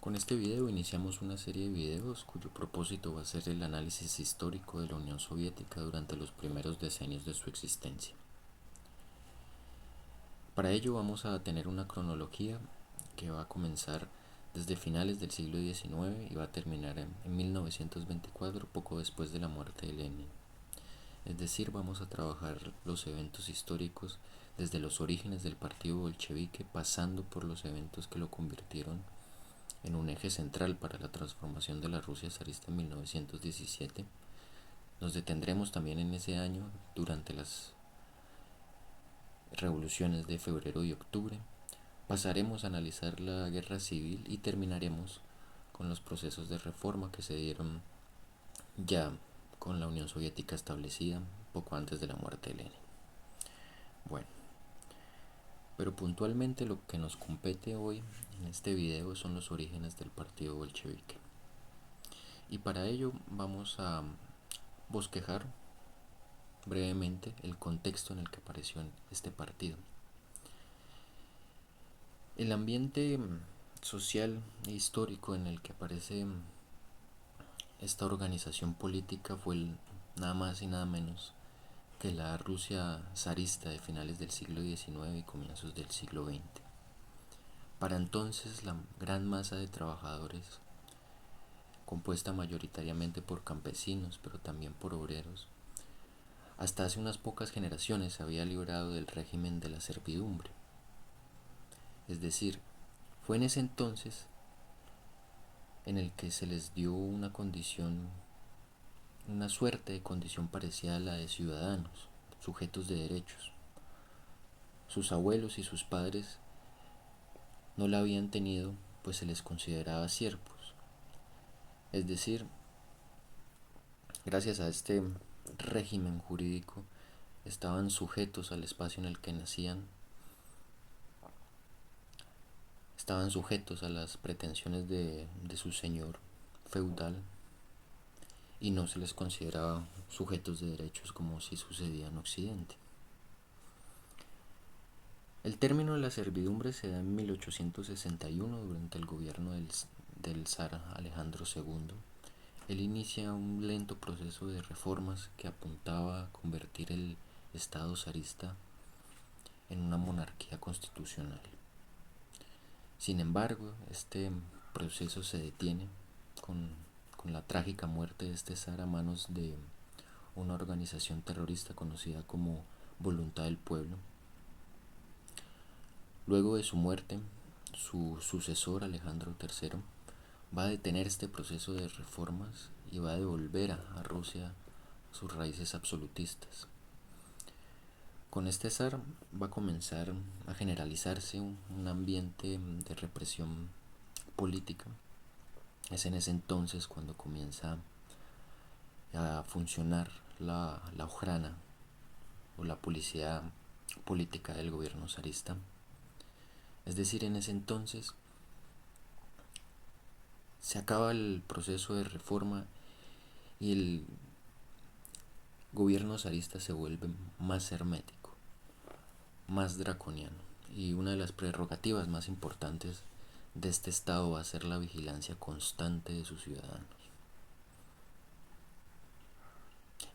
Con este video iniciamos una serie de videos cuyo propósito va a ser el análisis histórico de la Unión Soviética durante los primeros decenios de su existencia. Para ello vamos a tener una cronología que va a comenzar desde finales del siglo XIX y va a terminar en 1924, poco después de la muerte de Lenin. Es decir, vamos a trabajar los eventos históricos desde los orígenes del partido bolchevique, pasando por los eventos que lo convirtieron en un eje central para la transformación de la Rusia zarista en 1917. Nos detendremos también en ese año durante las revoluciones de febrero y octubre. Pasaremos a analizar la guerra civil y terminaremos con los procesos de reforma que se dieron ya con la Unión Soviética establecida poco antes de la muerte de Lenin. Bueno, pero puntualmente lo que nos compete hoy en este video son los orígenes del partido bolchevique. Y para ello vamos a bosquejar brevemente el contexto en el que apareció este partido. El ambiente social e histórico en el que aparece esta organización política fue nada más y nada menos que la Rusia zarista de finales del siglo XIX y comienzos del siglo XX. Para entonces la gran masa de trabajadores, compuesta mayoritariamente por campesinos pero también por obreros, hasta hace unas pocas generaciones se había librado del régimen de la servidumbre. Es decir, fue en ese entonces en el que se les dio una condición, una suerte de condición parecida a la de ciudadanos, sujetos de derechos. Sus abuelos y sus padres no la habían tenido, pues se les consideraba siervos. Es decir, gracias a este régimen jurídico, estaban sujetos al espacio en el que nacían, estaban sujetos a las pretensiones de su señor feudal y no se les consideraba sujetos de derechos como si sucedía en Occidente. El término de la servidumbre se da en 1861 durante el gobierno del zar Alejandro II. Él inicia un lento proceso de reformas que apuntaba a convertir el Estado zarista en una monarquía constitucional. Sin embargo, este proceso se detiene con la trágica muerte de este zar a manos de una organización terrorista conocida como Voluntad del Pueblo. Luego de su muerte, su sucesor Alejandro III va a detener este proceso de reformas y va a devolver a Rusia sus raíces absolutistas. Con este zar va a comenzar a generalizarse un ambiente de represión política. Es en ese entonces cuando comienza a funcionar la ojrana o la policía política del gobierno zarista. Es decir, en ese entonces se acaba el proceso de reforma y el gobierno zarista se vuelve más hermético, más draconiano, y una de las prerrogativas más importantes de este estado va a ser la vigilancia constante de sus ciudadanos.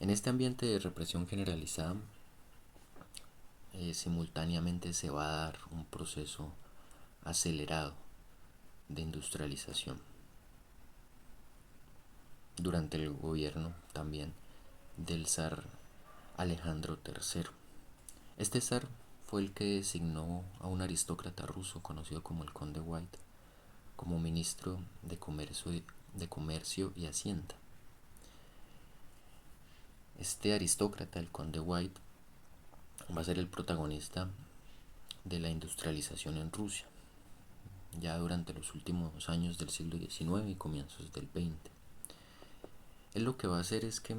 En este ambiente de represión generalizada, simultáneamente se va a dar un proceso acelerado de industrialización durante el gobierno también del zar Alejandro III. Este zar fue el que designó a un aristócrata ruso conocido como el Conde White como ministro de Comercio y Hacienda. Este aristócrata, el Conde White, va a ser el protagonista de la industrialización en Rusia, ya durante los últimos años del siglo XIX y comienzos del XX. Él lo que va a hacer es que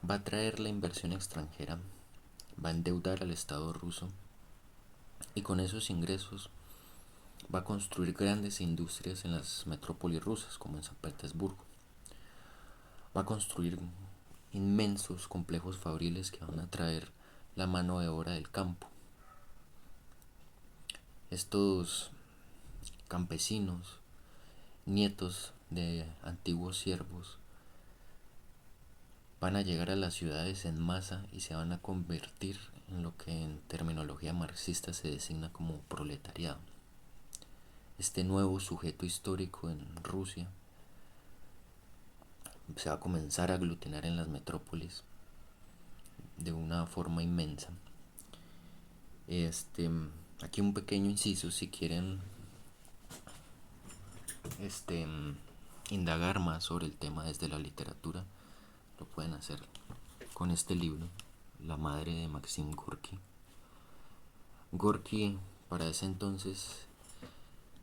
va a traer la inversión extranjera, va a endeudar al Estado ruso y con esos ingresos va a construir grandes industrias en las metrópolis rusas, como en San Petersburgo. Va a construir inmensos complejos fabriles que van a traer la mano de obra del campo. Estos campesinos nietos de antiguos siervos van a llegar a las ciudades en masa y se van a convertir en lo que en terminología marxista se designa como proletariado. Este nuevo sujeto histórico en Rusia se va a comenzar a aglutinar en las metrópolis de una forma inmensa. Aquí un pequeño inciso, si quieren este, indagar más sobre el tema desde la literatura, lo pueden hacer con este libro, La madre de Maxim Gorky. Gorky para ese entonces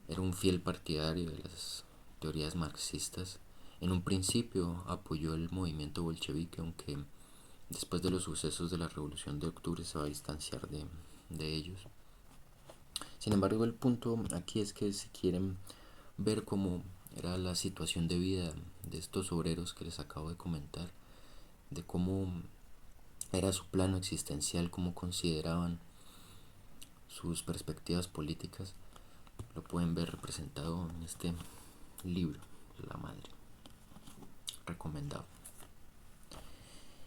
era un fiel partidario de las teorías marxistas. En un principio apoyó el movimiento bolchevique, aunque después de los sucesos de la Revolución de Octubre se va a distanciar de ellos. Sin embargo, el punto aquí es que si quieren ver cómo era la situación de vida de estos obreros que les acabo de comentar, de cómo era su plano existencial, cómo consideraban sus perspectivas políticas, lo pueden ver representado en este libro, La madre, recomendado.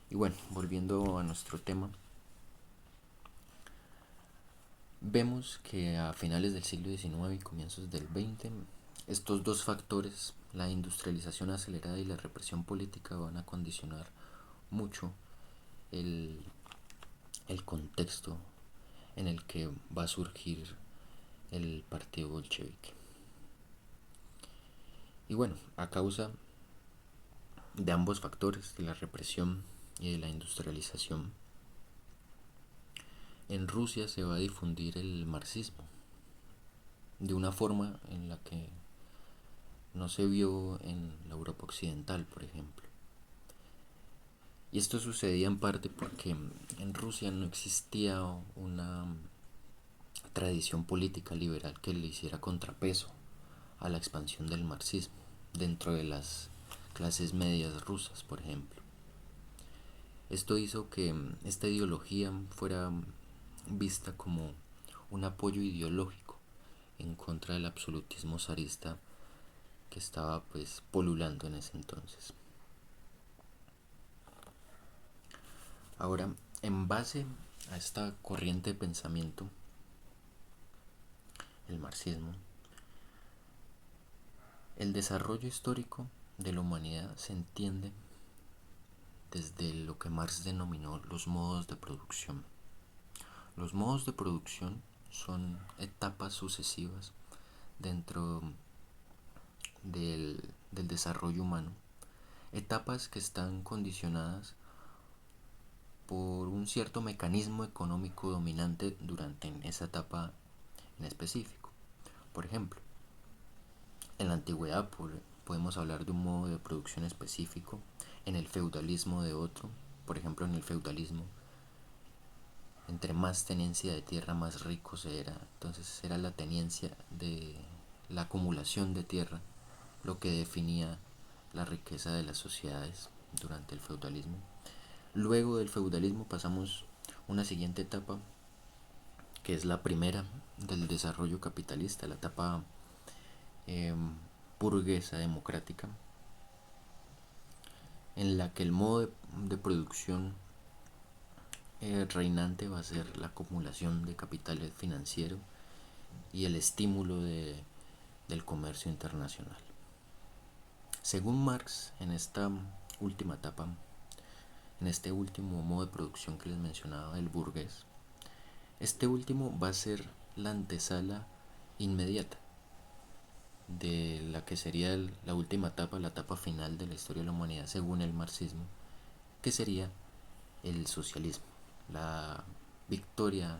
Y bueno, volviendo a nuestro tema, vemos que a finales del siglo XIX y comienzos del XX, estos dos factores, la industrialización acelerada y la represión política, van a condicionar mucho el, el contexto en el que va a surgir el partido bolchevique. Y bueno, a causa de ambos factores, de la represión y de la industrialización, en Rusia se va a difundir el marxismo de una forma en la que no se vio en la Europa occidental, por ejemplo. Y esto sucedía en parte porque en Rusia no existía una tradición política liberal que le hiciera contrapeso a la expansión del marxismo dentro de las clases medias rusas, por ejemplo. Esto hizo que esta ideología fuera vista como un apoyo ideológico en contra del absolutismo zarista que estaba pues polulando en ese entonces. Ahora, en base a esta corriente de pensamiento, el marxismo, el desarrollo histórico de la humanidad se entiende desde lo que Marx denominó los modos de producción. Los modos de producción son etapas sucesivas dentro del desarrollo humano, etapas que están condicionadas por un cierto mecanismo económico dominante durante esa etapa en específico. Por ejemplo, en la antigüedad podemos hablar de un modo de producción específico, en el feudalismo de otro. Por ejemplo, en el feudalismo, entre más tenencia de tierra, más rico se era. Entonces era la tenencia de la acumulación de tierra lo que definía la riqueza de las sociedades durante el feudalismo. Luego del feudalismo pasamos a una siguiente etapa, que es la primera del desarrollo capitalista, la etapa eh, burguesa democrática, en la que el modo de producción reinante va a ser la acumulación de capital financiero y el estímulo del comercio internacional. Según Marx, en esta última etapa, en este último modo de producción que les mencionaba, el burgués, este último va a ser la antesala inmediata de la que sería la última etapa, la etapa final de la historia de la humanidad según el marxismo, que sería el socialismo, la victoria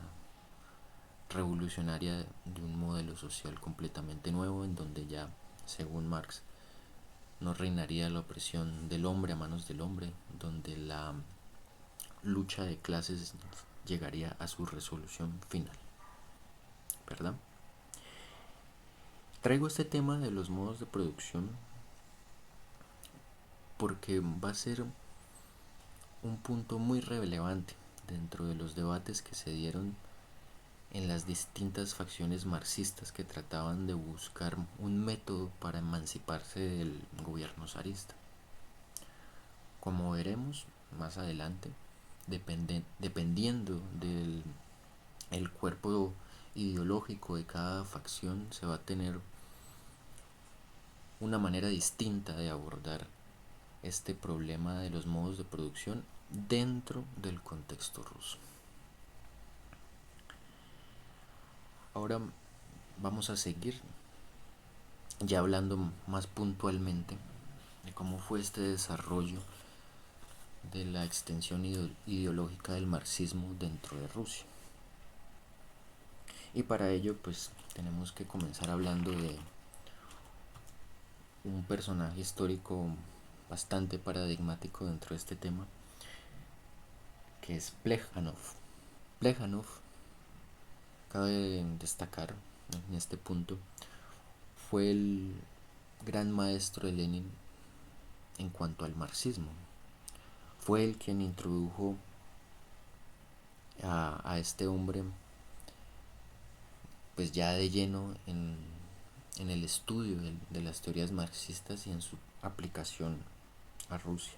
revolucionaria de un modelo social completamente nuevo en donde ya, según Marx, no reinaría la opresión del hombre a manos del hombre, donde la lucha de clases llegaría a su resolución final, ¿verdad? Traigo este tema de los modos de producción porque va a ser un punto muy relevante dentro de los debates que se dieron en las distintas facciones marxistas que trataban de buscar un método para emanciparse del gobierno zarista. Como veremos más adelante, dependiendo del el cuerpo ideológico de cada facción, se va a tener una manera distinta de abordar este problema de los modos de producción dentro del contexto ruso. Ahora vamos a seguir ya hablando más puntualmente de cómo fue este desarrollo de la extensión ideológica del marxismo dentro de Rusia. Y para ello pues tenemos que comenzar hablando de un personaje histórico bastante paradigmático dentro de este tema, que es Plejánov. Plejánov, cabe destacar en este punto, fue el gran maestro de Lenin en cuanto al marxismo. Fue él quien introdujo a este hombre pues ya de lleno en el estudio de las teorías marxistas y en su aplicación a Rusia.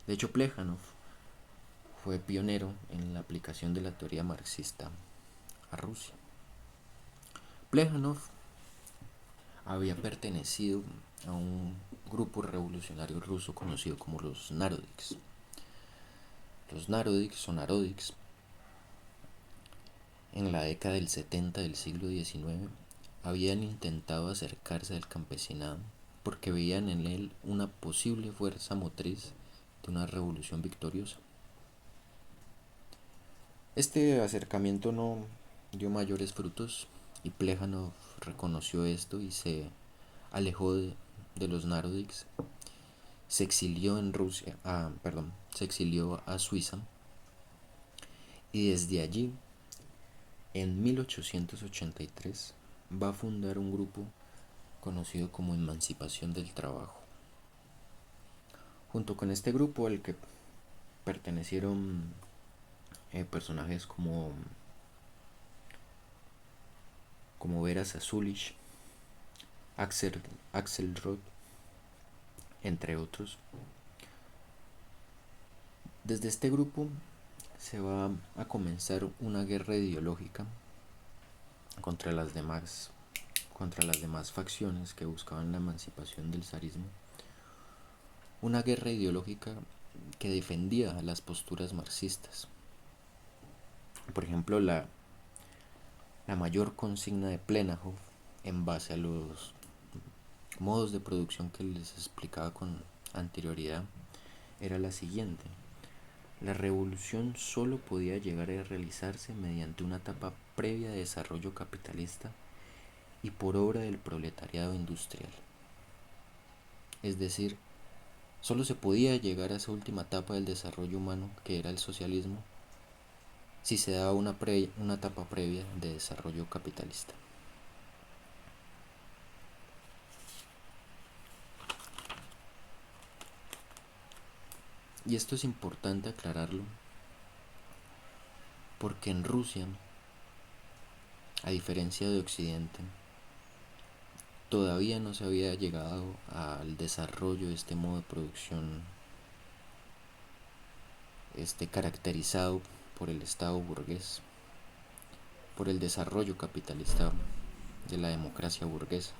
De hecho, Plejánov fue pionero en la aplicación de la teoría marxista a Rusia. Plejánov había pertenecido a un grupo revolucionario ruso conocido como los Narodiks. Los Narodiks o Narodiks en la década del 70 del siglo XIX habían intentado acercarse al campesinado porque veían en él una posible fuerza motriz de una revolución victoriosa. Este acercamiento no dio mayores frutos y Plejánov reconoció esto y se alejó de los Narodiks. Se exilió en Rusia, se exilió a Suiza y desde allí, en 1883, va a fundar un grupo conocido como Emancipación del Trabajo. Junto con este grupo al que pertenecieron personajes como Vera Sasulich, Axelrod, entre otros. Desde este grupo se va a comenzar una guerra ideológica contra las demás facciones que buscaban la emancipación del zarismo. Una guerra ideológica que defendía las posturas marxistas. Por ejemplo, la mayor consigna de Plejánov, en base a los modos de producción que les explicaba con anterioridad, era la siguiente: la revolución solo podía llegar a realizarse mediante una etapa previa de desarrollo capitalista y por obra del proletariado industrial. Es decir, solo se podía llegar a esa última etapa del desarrollo humano, que era el socialismo, si se daba una etapa previa de desarrollo capitalista. Y esto es importante aclararlo, porque en Rusia, a diferencia de Occidente, todavía no se había llegado al desarrollo de este modo de producción caracterizado por el Estado burgués, por el desarrollo capitalista de la democracia burguesa.